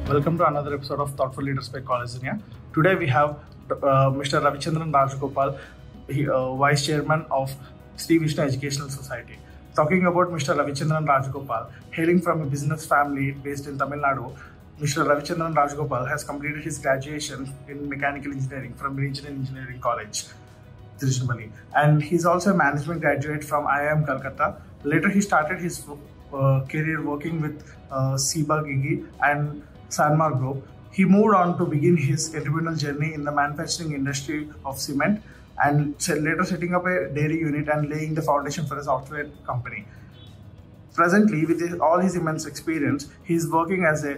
Welcome to another episode of Thoughtful Leaders by Collegedunia. Today we have Mr. Ravichandran Rajagopal, Vice Chairman of Vishnu Educational Society. Talking about Mr. Ravichandran Rajagopal, hailing from a business family based in Tamil Nadu, Mr. Ravichandran Rajagopal has completed his graduation in mechanical engineering from Regional Engineering College, Trichinopalli, and he's also a management graduate from IIM Calcutta. Later, he started his career working with Seba Gigi and Sanmar Group. He moved on to begin his entrepreneurial journey in the manufacturing industry of cement and later setting up a dairy unit and laying the foundation for a software company. Presently, with all his immense experience, he is working as a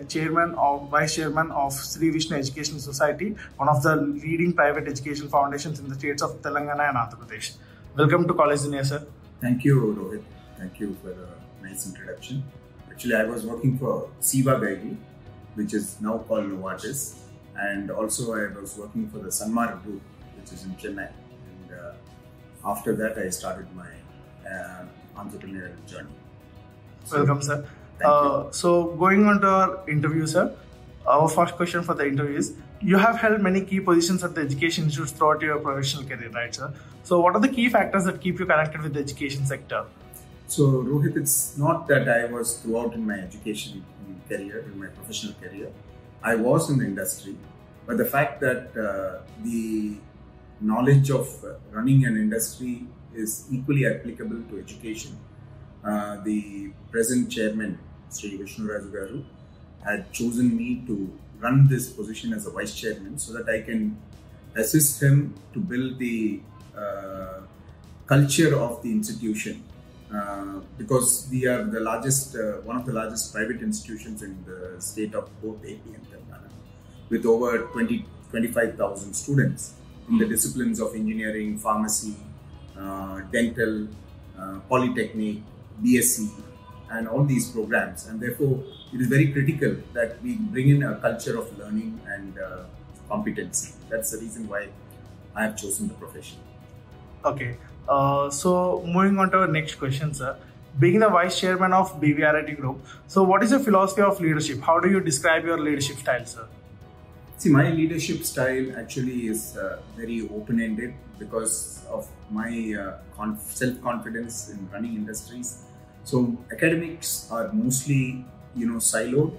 vice chairman of Vishnu Educational Society, one of the leading private education foundations in the states of Telangana and Andhra Pradesh. Welcome to Collegedunia, sir. Thank you, Rohit. Thank you for a nice introduction. Actually, I was working for Seba Gigi, which is now called Novartis, and also I was working for the Sanmar Group, which is in Chennai. And after that, I started my entrepreneurial journey. Welcome, sir. Thank you. So going on to our interview, sir, our first question for the interview is, you have held many key positions at the education institutes throughout your professional career, right, sir? So what are the key factors that keep you connected with the education sector? So Rohit, it's not that I was throughout in my education career, in my professional career. I was in the industry, but the fact that the knowledge of running an industry is equally applicable to education. The present chairman, Sri Vishnu Rajagopal, had chosen me to run this position as a vice chairman so that I can assist him to build the culture of the institution. Because we are the largest, one of the largest private institutions in the state of both AP and Telangana, with over 25,000 students in the disciplines of engineering, pharmacy, dental, polytechnic, BSc, and all these programs. And therefore, it is very critical that we bring in a culture of learning and competency. That's the reason why I have chosen the profession. Okay. So moving on to our next question, sir. Being the vice chairman of BVRIT Group, so what is your philosophy of leadership? How do you describe your leadership style, sir? See, my leadership style actually is very open-ended because of my self-confidence in running industries. So academics are mostly, siloed.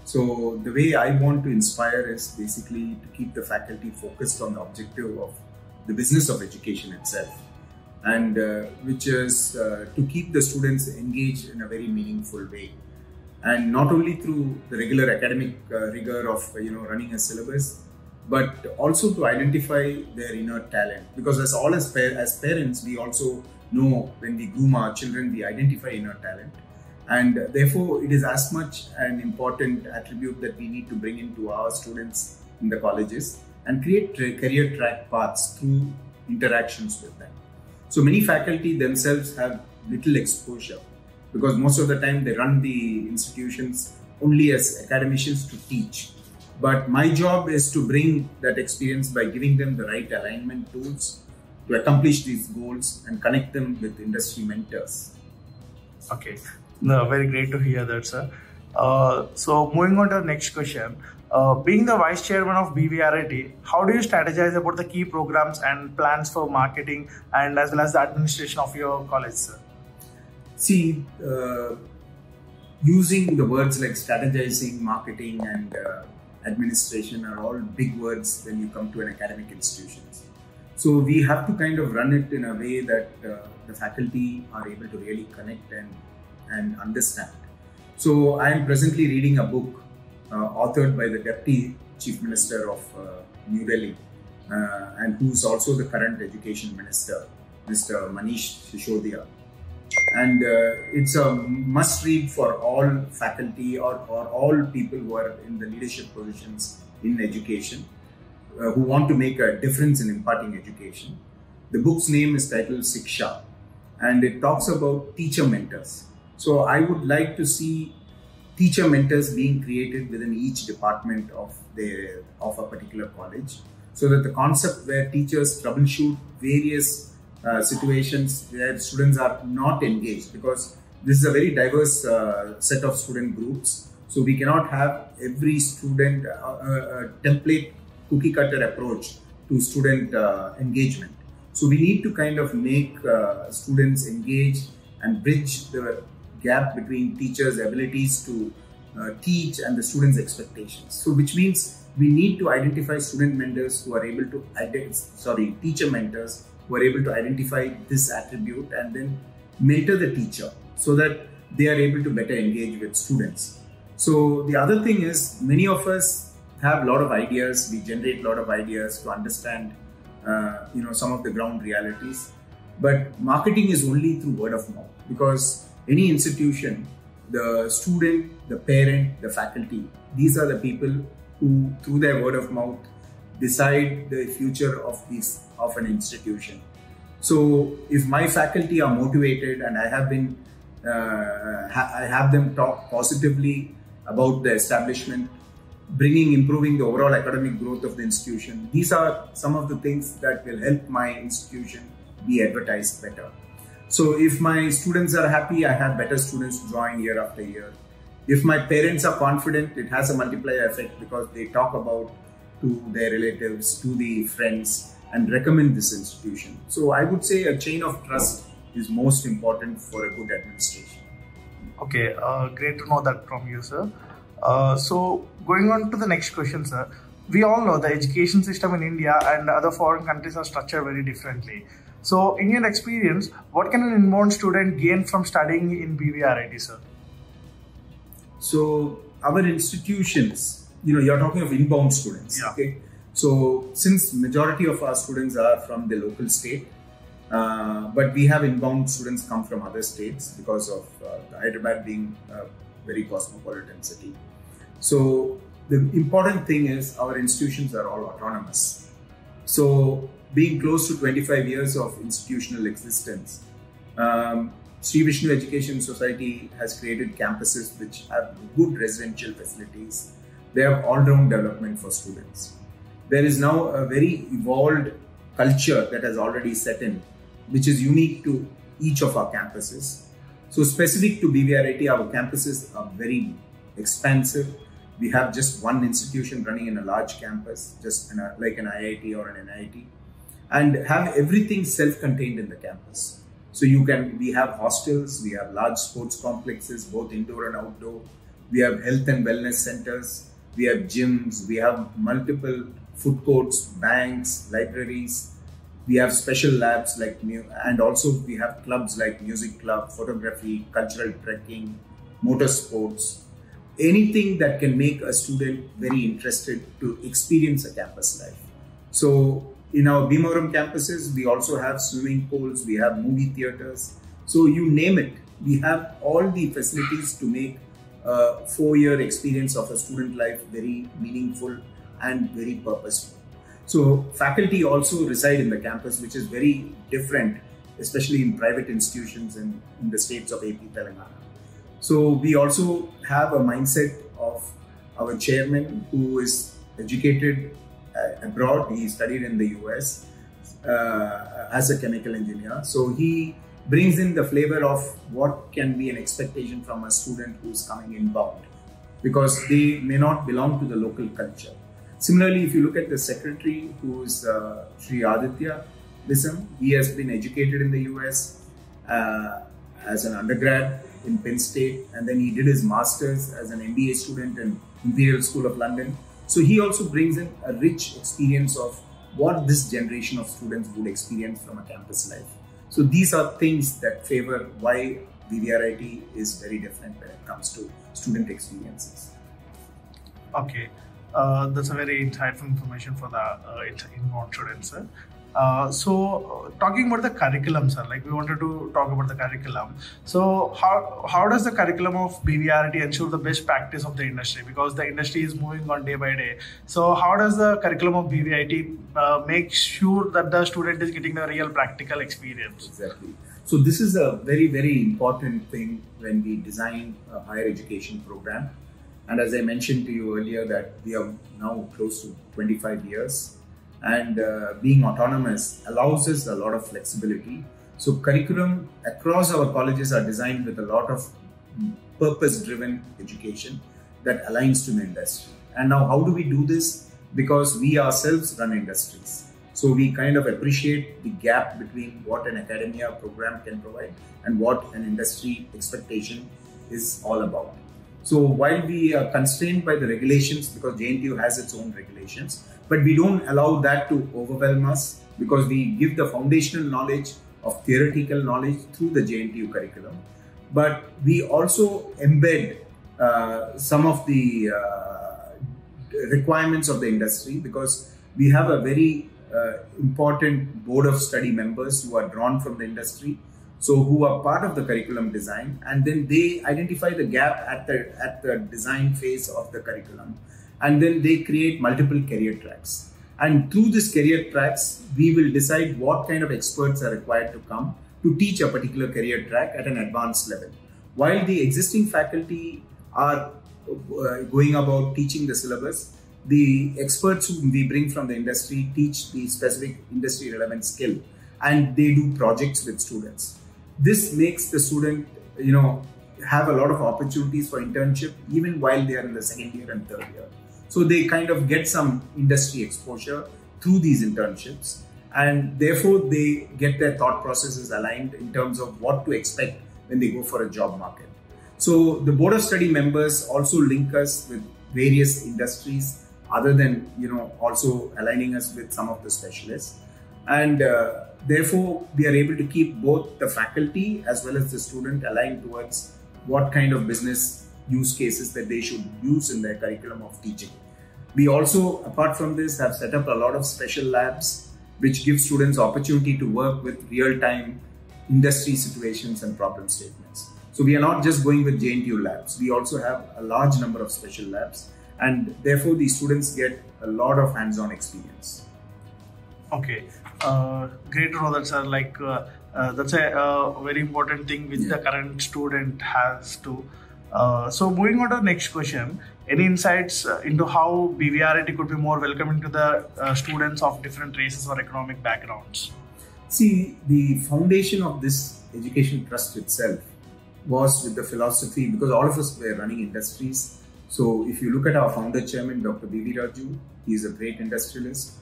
So the way I want to inspire is basically to keep the faculty focused on the objective of the business of education itself, and which is to keep the students engaged in a very meaningful way, and not only through the regular academic rigor of running a syllabus, but also to identify their inner talent. Because as parents, we also know when we groom our children, we identify inner talent, and therefore it is as much an important attribute that we need to bring into our students in the colleges and create career track paths through interactions with them. So many faculty themselves have little exposure because most of the time they run the institutions only as academicians to teach. But my job is to bring that experience by giving them the right alignment tools to accomplish these goals and connect them with industry mentors. Okay, no, very great to hear that, sir. So moving on to the next question. Being the vice chairman of BVRIT, how do you strategize about the key programs and plans for marketing and as well as the administration of your college, sir? See, using the words like strategizing, marketing and administration are all big words when you come to an academic institution. So we have to kind of run it in a way that the faculty are able to really connect and understand. So I am presently reading a book authored by the Deputy Chief Minister of New Delhi and who is also the current Education Minister, Mr. Manish Sishodia. And it's a must read for all faculty or all people who are in the leadership positions in education who want to make a difference in imparting education. The book's name is titled Siksha, and it talks about teacher mentors. So I would like to see teacher mentors being created within each department of a particular college, so that the concept where teachers troubleshoot various situations where students are not engaged, because this is a very diverse set of student groups. So we cannot have every student template cookie cutter approach to student engagement. So we need to kind of make students engage and bridge the gap between teachers' abilities to teach and the students' expectations. So which means we need to identify student mentors who are able to, teacher mentors who are able to identify this attribute and then mentor the teacher so that they are able to better engage with students. So the other thing is, many of us have a lot of ideas, we generate a lot of ideas to understand some of the ground realities, but marketing is only through word of mouth, because any institution, the student, the parent, the faculty, these are the people who through their word of mouth decide the future of an institution. So if my faculty are motivated and I have them talk positively about the establishment, improving the overall academic growth of the institution, these are some of the things that will help my institution be advertised better. So if my students are happy, I have better students join year after year. If my parents are confident, it has a multiplier effect because they talk about to their relatives, to the friends, and recommend this institution. So I would say a chain of trust is most important for a good administration. Okay, great to know that from you, sir. So going on to the next question, sir. We all know the education system in India and other foreign countries are structured very differently. So in your experience, what can an inbound student gain from studying in BVRIT, sir? So our institutions, you're talking of inbound students, yeah. Okay? So since majority of our students are from the local state, but we have inbound students come from other states because of Hyderabad being a very cosmopolitan city. So the important thing is our institutions are all autonomous. So being close to 25 years of institutional existence, Sri Vishnu Education Society has created campuses which have good residential facilities. They have all-round development for students. There is now a very evolved culture that has already set in, which is unique to each of our campuses. So specific to BVRIT, our campuses are very expansive. We have just one institution running in a large campus, just like an IIT or an NIT, and have everything self-contained in the campus. So we have hostels, we have large sports complexes, both indoor and outdoor. We have health and wellness centers, we have gyms, we have multiple food courts, banks, libraries. We have special labs and also we have clubs like music club, photography, cultural trekking, motorsports. Anything that can make a student very interested to experience a campus life. So in our Bhimavaram campuses, we also have swimming pools, we have movie theaters. So you name it, we have all the facilities to make a 4-year experience of a student life very meaningful and very purposeful. So faculty also reside in the campus, which is very different, especially in private institutions in the states of AP, Telangana. So we also have a mindset of our chairman who is educated abroad. He studied in the US as a chemical engineer. So he brings in the flavor of what can be an expectation from a student who's coming inbound, because they may not belong to the local culture. Similarly, if you look at the secretary, who is Sri Aditya Bisam, he has been educated in the US as an undergrad in Penn State, and then he did his master's as an MBA student in Imperial School of London. So he also brings in a rich experience of what this generation of students would experience from a campus life. So these are things that favor why BVRIT is very different when it comes to student experiences. Okay. That's a very insightful information for the inbound students, sir. So talking about the curriculum, sir, we wanted to talk about the curriculum. So how does the curriculum of BVRIT ensure the best practice of the industry? Because the industry is moving on day by day. So how does the curriculum of BVRIT make sure that the student is getting the real practical experience? Exactly. So this is a very, very important thing when we design a higher education program. And as I mentioned to you earlier, that we are now close to 25 years, and being autonomous allows us a lot of flexibility. So curriculum across our colleges are designed with a lot of purpose-driven education. that aligns to the industry. And now how do we do this? Because we ourselves run industries. So we kind of appreciate the gap between what an academia program can provide and what an industry expectation is all about. So while we are constrained by the regulations, because JNTU has its own regulations, but we don't allow that to overwhelm us, because we give the foundational knowledge of theoretical knowledge through the JNTU curriculum. But we also embed some of the requirements of the industry, because we have a very important board of study members who are drawn from the industry, so who are part of the curriculum design, and then they identify the gap at the design phase of the curriculum, and then they create multiple career tracks. And through these career tracks, we will decide what kind of experts are required to come to teach a particular career track at an advanced level. While the existing faculty are going about teaching the syllabus, the experts whom we bring from the industry teach the specific industry relevant skill, and they do projects with students. This makes the student, have a lot of opportunities for internship even while they are in the second year and third year. So they kind of get some industry exposure through these internships, and therefore they get their thought processes aligned in terms of what to expect when they go for a job market. So the board of study members also link us with various industries, other than, also aligning us with some of the specialists. And therefore, we are able to keep both the faculty as well as the student aligned towards what kind of business use cases that they should use in their curriculum of teaching. We also, apart from this, have set up a lot of special labs, which give students opportunity to work with real-time industry situations and problem statements. So we are not just going with JNTU labs. We also have a large number of special labs, and therefore the students get a lot of hands-on experience. Okay, great to know that, sir. That's a very important thing which the current student has to. So moving on to the next question, any insights into how BVRIT could be more welcoming to the students of different races or economic backgrounds? See, the foundation of this education trust itself was with the philosophy, because all of us were running industries. So if you look at our founder chairman, Dr. B.V. Raju, he is a great industrialist,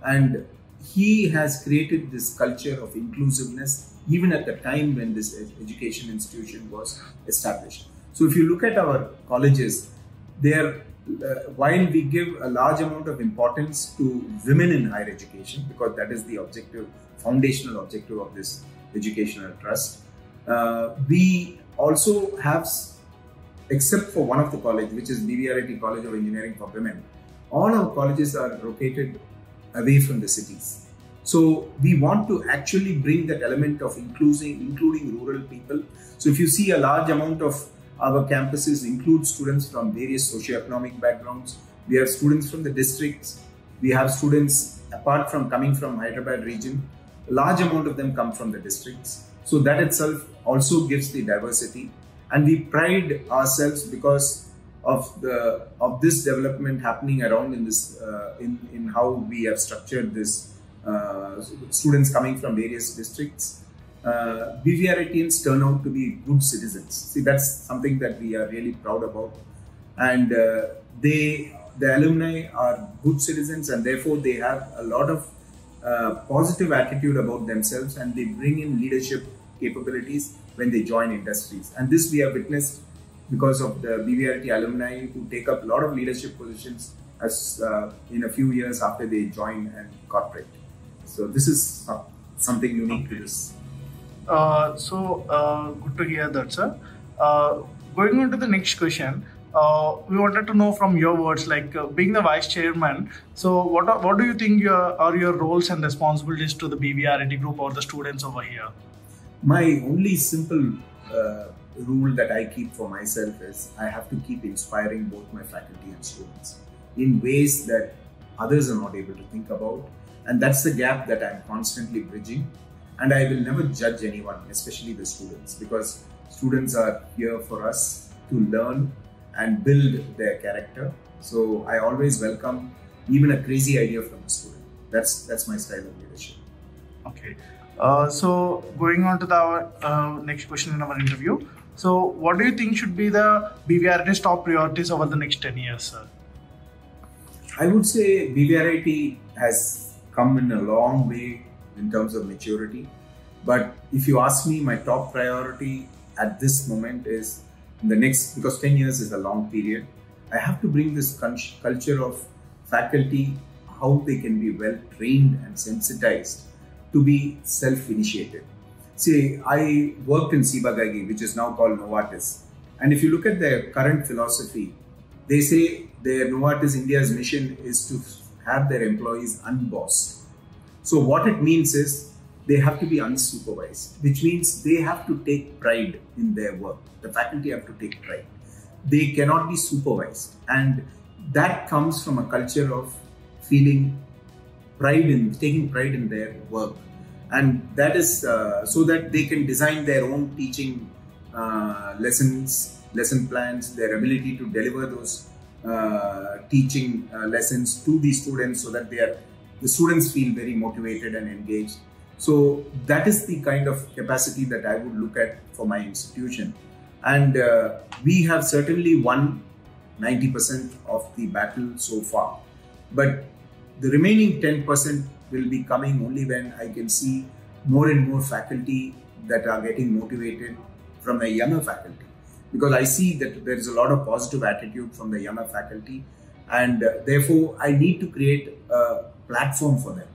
and he has created this culture of inclusiveness even at the time when this education institution was established. So if you look at our colleges, while we give a large amount of importance to women in higher education, because that is the objective, foundational objective of this educational trust, we also have, except for one of the college, which is BVRIT College of Engineering for Women, all our colleges are located away from the cities. So we want to actually bring that element of including rural people. So if you see, a large amount of our campuses include students from various socioeconomic backgrounds. We have students from the districts. We have students, apart from coming from Hyderabad region, a large amount of them come from the districts. So that itself also gives the diversity. And we pride ourselves because of this development happening around in this in how we have structured this students coming from various districts. BVRITians turn out to be good citizens. See, that's something that we are really proud about. And the alumni are good citizens, and therefore they have a lot of positive attitude about themselves, and they bring in leadership capabilities when they join industries. And this we have witnessed because of the BVRIT alumni who take up a lot of leadership positions as in a few years after they join and corporate. So this is something unique to this. Good to hear that, sir. Going on to the next question, we wanted to know from your words, being the vice chairman, so what do you think are your roles and responsibilities to the BVRIT group or the students over here? My only simple rule that I keep for myself is I have to keep inspiring both my faculty and students in ways that others are not able to think about. And that's the gap that I'm constantly bridging. And I will never judge anyone, especially the students, because students are here for us to learn and build their character. So I always welcome even a crazy idea from a student. That's my style of leadership. Okay. So going on to the next question in our interview, So what do you think should be the BVRIT's top priorities over the next 10 years, sir? I would say BVRIT has come in a long way in terms of maturity. But if you ask me, my top priority at this moment is in the next, because 10 years is a long period, I have to bring this culture of faculty, how they can be well trained and sensitized to be self-initiated. See, I worked in Sibagagi, which is now called Novartis. And if you look at their current philosophy, they say their Novartis India's mission is to have their employees unbossed. So what it means is they have to be unsupervised, which means they have to take pride in their work. The faculty have to take pride. They cannot be supervised. And that comes from a culture of feeling pride in, taking pride in their work. And that is so that they can design their own teaching lessons, lesson plans, their ability to deliver those teaching lessons to the students so that the students feel very motivated and engaged. So that is the kind of capacity that I would look at for my institution. And we have certainly won 90% of the battle so far. But the remaining 10% will be coming only when I can see more and more faculty that are getting motivated from the younger faculty. Because I see that there is a lot of positive attitude from the younger faculty, and therefore I need to create a platform for them.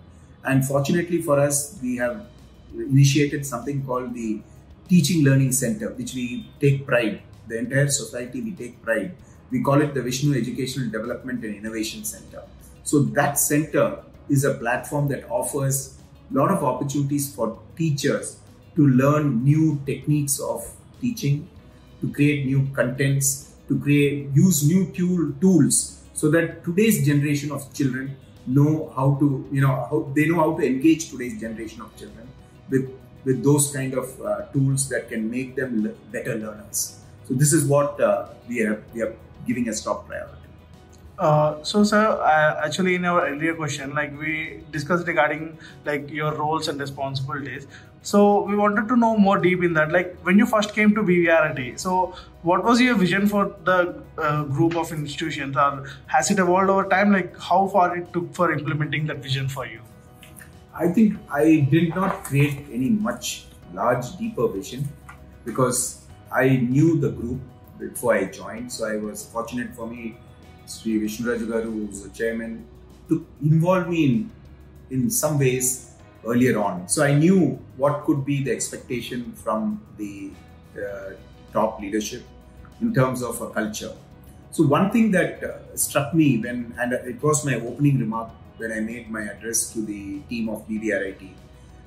And fortunately for us, we have initiated something called the Teaching Learning Center, which we take pride. The entire society, we take pride. We call it the Vishnu Educational Development and Innovation Center. So that center is a platform that offers a lot of opportunities for teachers to learn new techniques of teaching, to create new contents, to use new tools, so that today's generation of children know how to, they know how to engage today's generation of children with those kind of tools that can make them better learners. So this is what we are giving as top priority. So sir, actually in our earlier question, we discussed regarding your roles and responsibilities. So we wanted to know more deep in that, when you first came to BVRIT, so what was your vision for the group of institutions, or has it evolved over time? How far it took for implementing that vision for you? I think I did not create any much large, deeper vision, because I knew the group before I joined. So I was fortunate for me, Sri Vishnu who was the chairman, to involve me in some ways earlier on. So I knew what could be the expectation from the top leadership in terms of a culture. So one thing that struck me and it was my opening remark when I made my address to the team of BVRIT,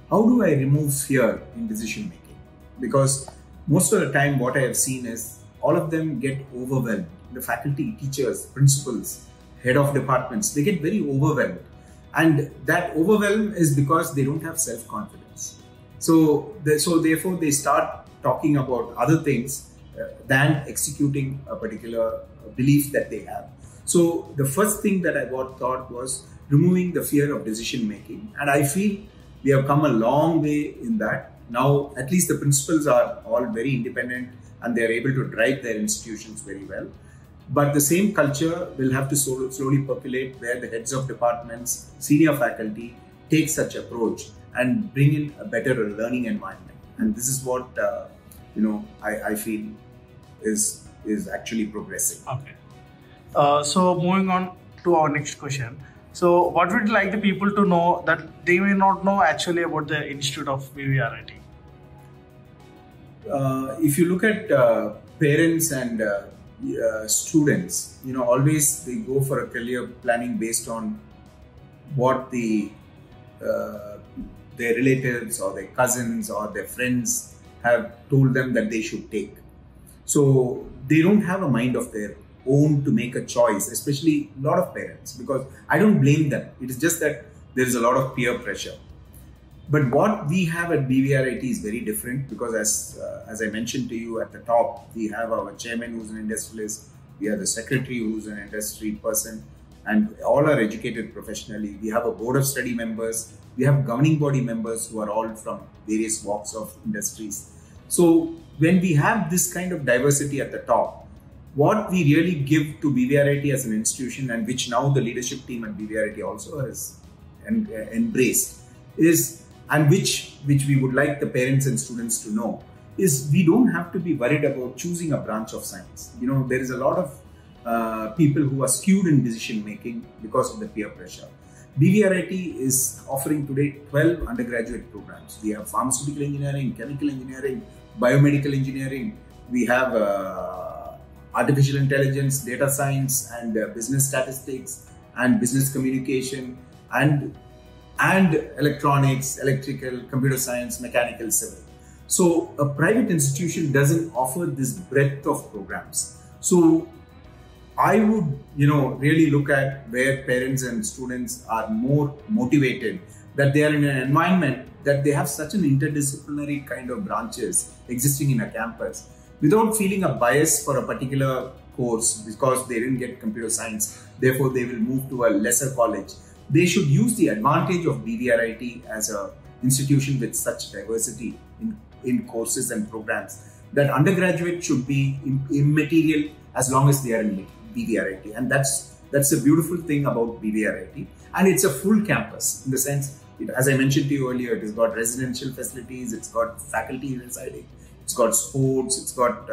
how do I remove fear in decision making? Because most of the time what I have seen is all of them get overwhelmed. The faculty, teachers, principals, head of departments, they get very overwhelmed. And that overwhelm is because they don't have self-confidence. So therefore they start talking about other things than executing a particular belief that they have. So the first thing that I thought was removing the fear of decision making. And I feel we have come a long way in that. Now, at least the principals are all very independent and they are able to drive their institutions very well. But the same culture will have to slowly percolate where the heads of departments, senior faculty take such approach and bring in a better learning environment. And this is what I feel is actually progressing. Okay. So moving on to our next question. So what would you like the people to know that they may not know actually about the Institute of BVRIT? If you look at parents and students, always they go for a career planning based on what their relatives or their cousins or their friends have told them that they should take. So they don't have a mind of their own to make a choice, especially a lot of parents, because I don't blame them. It is just that there is a lot of peer pressure. But what we have at BVRIT is very different, because as I mentioned to you at the top, we have our chairman who's an industrialist, we have the secretary who's an industry person, and all are educated professionally. We have a board of study members, we have governing body members who are all from various walks of industries. So when we have this kind of diversity at the top, what we really give to BVRIT as an institution, and which now the leadership team at BVRIT also has embraced, is, and which we would like the parents and students to know, is we don't have to be worried about choosing a branch of science. You know, there is a lot of people who are skewed in decision making because of the peer pressure. BVRIT is offering today 12 undergraduate programs. We have pharmaceutical engineering, chemical engineering, biomedical engineering. We have artificial intelligence, data science, and business statistics, and business communication, and electronics, electrical, computer science, mechanical, civil. So a private institution doesn't offer this breadth of programs. So I would, really look at where parents and students are more motivated, that they are in an environment that they have such an interdisciplinary kind of branches existing in a campus, without feeling a bias for a particular course because they didn't get computer science, therefore they will move to a lesser college. They should use the advantage of BVRIT as an institution with such diversity in courses and programs, that undergraduate should be immaterial as long as they are in BVRIT. And that's the beautiful thing about BVRIT. And it's a full campus in the sense, as I mentioned to you earlier, it has got residential facilities, it's got faculty residing, it's got sports, it's got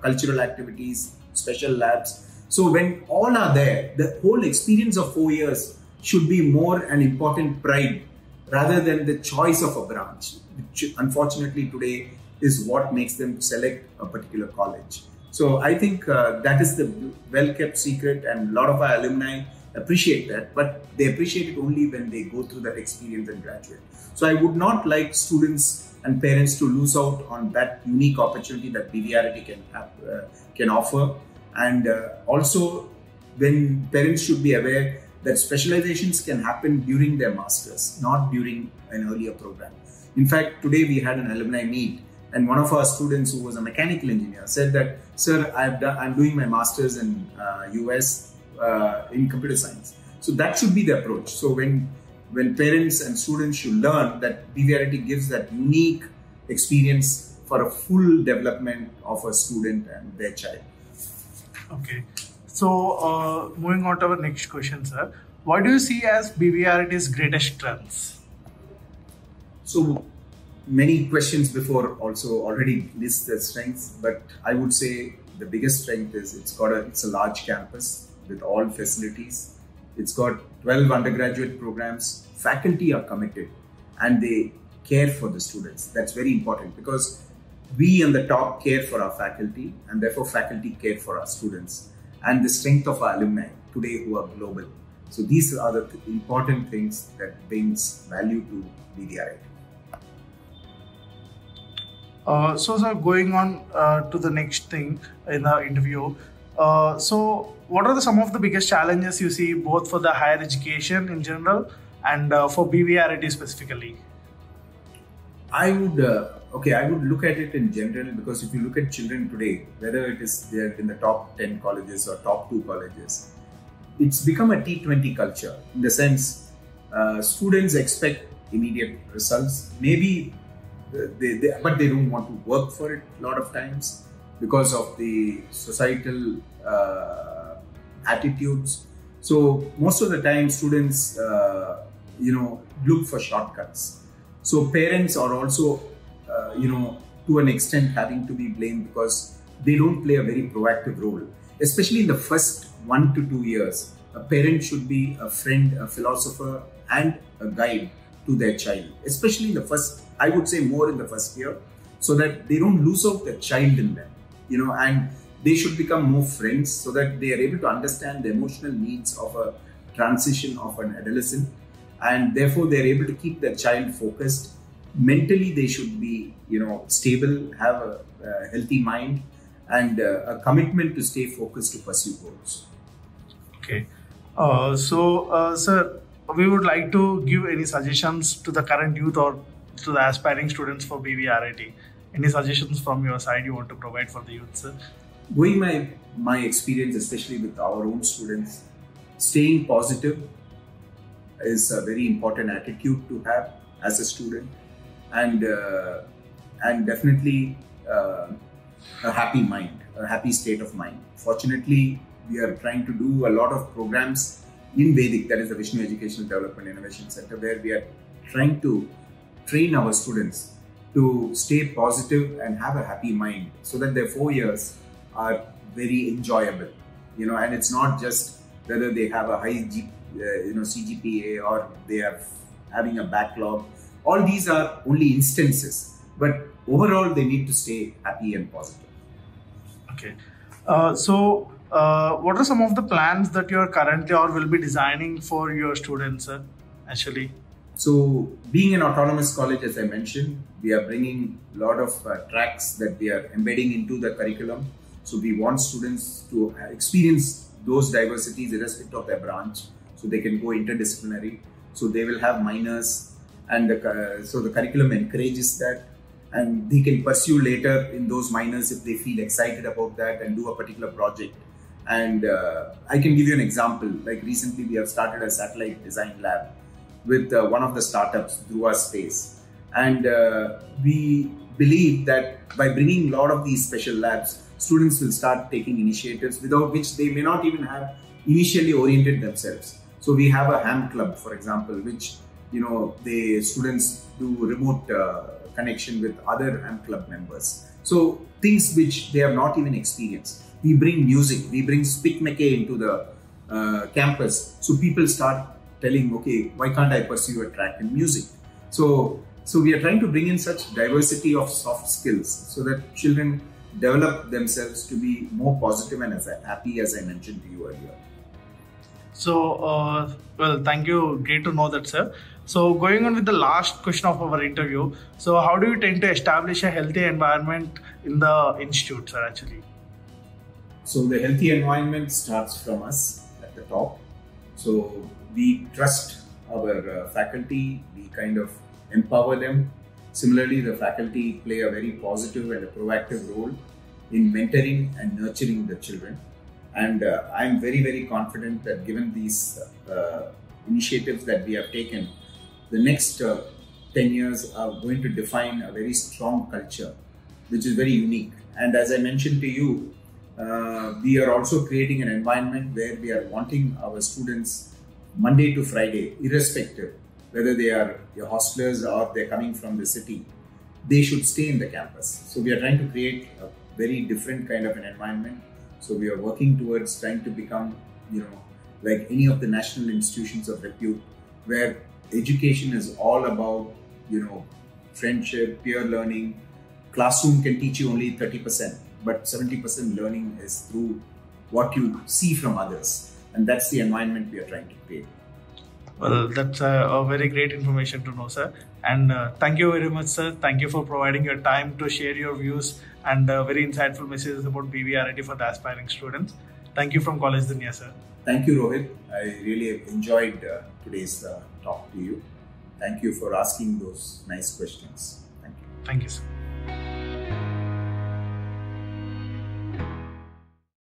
cultural activities, special labs. So when all are there, the whole experience of 4 years should be more an important pride rather than the choice of a branch, which unfortunately today is what makes them select a particular college. So I think that is the well-kept secret, and a lot of our alumni appreciate that, but they appreciate it only when they go through that experience and graduate. So I would not like students and parents to lose out on that unique opportunity that BVRIT can offer. And also, when parents should be aware that specializations can happen during their masters, not during an earlier program. In fact, today we had an alumni meet, and one of our students who was a mechanical engineer said that, "Sir, I'm doing my masters in US in computer science." So that should be the approach. So when parents and students should learn that BVRIT gives that unique experience for a full development of a student and their child. Okay. So moving on to our next question, sir. What do you see as BVRIT's greatest strengths? So many questions before also already list the strengths, but I would say the biggest strength is it's a large campus with all facilities. It's got 12 undergraduate programs. Faculty are committed and they care for the students. That's very important, because we on the top care for our faculty, and therefore faculty care for our students, and the strength of our alumni today who are global. So these are the important things that brings value to BVRIT. So sir, going on to the next thing in the interview. So what are some of the biggest challenges you see both for the higher education in general and for BVRIT specifically? I would look at it in general, because if you look at children today, whether it is they're in the top 10 colleges or top 2 colleges, it's become a T20 culture in the sense students expect immediate results. Maybe but they don't want to work for it a lot of times because of the societal attitudes. So most of the time students look for shortcuts. So parents are also to an extent having to be blamed, because they don't play a very proactive role, especially in the first 1 to 2 years. A parent should be a friend, a philosopher, and a guide to their child, especially in the first, I would say more in the first year, so that they don't lose out the child in them, and they should become more friends so that they are able to understand the emotional needs of a transition of an adolescent, and therefore they are able to keep their child focused. Mentally, they should be, stable, have a healthy mind, and a commitment to stay focused to pursue goals. Okay. Sir, we would like to give any suggestions to the current youth or to the aspiring students for BVRIT. Any suggestions from your side you want to provide for the youth, sir? Going my experience, especially with our own students, staying positive is a very important attitude to have as a student, and definitely a happy mind, a happy state of mind. Fortunately, we are trying to do a lot of programs in Vedic, that is the Vishnu Educational Development Innovation Center, where we are trying to train our students to stay positive and have a happy mind so that their 4 years are very enjoyable, and it's not just whether they have a high CGPA or they are having a backlog. All these are only instances, but overall they need to stay happy and positive. Okay. What are some of the plans that you are currently or will be designing for your students, actually? So, being an autonomous college, as I mentioned, we are bringing a lot of tracks that we are embedding into the curriculum. So, we want students to experience those diversities irrespective of their branch, so they can go interdisciplinary. So, they will have minors, and so the curriculum encourages that, and they can pursue later in those minors if they feel excited about that and do a particular project. And I can give you an example. Like recently, we have started a satellite design lab with one of the startups, Dhruva Space. And we believe that by bringing a lot of these special labs, students will start taking initiatives without which they may not even have initially oriented themselves. So we have a ham club, for example, which, the students do remote connection with other ham club members. So things which they have not even experienced. We bring music, we bring Spit McKay into the campus. So people start telling, okay, why can't I pursue a track in music? So we are trying to bring in such diversity of soft skills so that children develop themselves to be more positive and as happy, as I mentioned to you earlier. So, well, thank you. Great to know that, sir. So, going on with the last question of our interview. So, how do you tend to establish a healthy environment in the institute, sir, actually? So, the healthy environment starts from us at the top. So, we trust our faculty, we kind of empower them. Similarly, the faculty play a very positive and a proactive role in mentoring and nurturing the children. And I'm very, very confident that given these initiatives that we have taken, the next 10 years are going to define a very strong culture, which is very unique. And as I mentioned to you, we are also creating an environment where we are wanting our students Monday to Friday, irrespective whether they are your hostelers or they're coming from the city, they should stay in the campus. So we are trying to create a very different kind of an environment. So we are working towards trying to become, like any of the national institutions of repute, where education is all about, friendship, peer learning. Classroom can teach you only 30%, but 70% learning is through what you see from others. And that's the environment we are trying to create. Well, that's a very great information to know, sir. And thank you very much, sir. Thank you for providing your time to share your views and very insightful messages about BVRIT for the aspiring students. Thank you from Collegedunia, sir. Thank you, Rohit. I really enjoyed today's talk to you. Thank you for asking those nice questions. Thank you. Thank you, sir.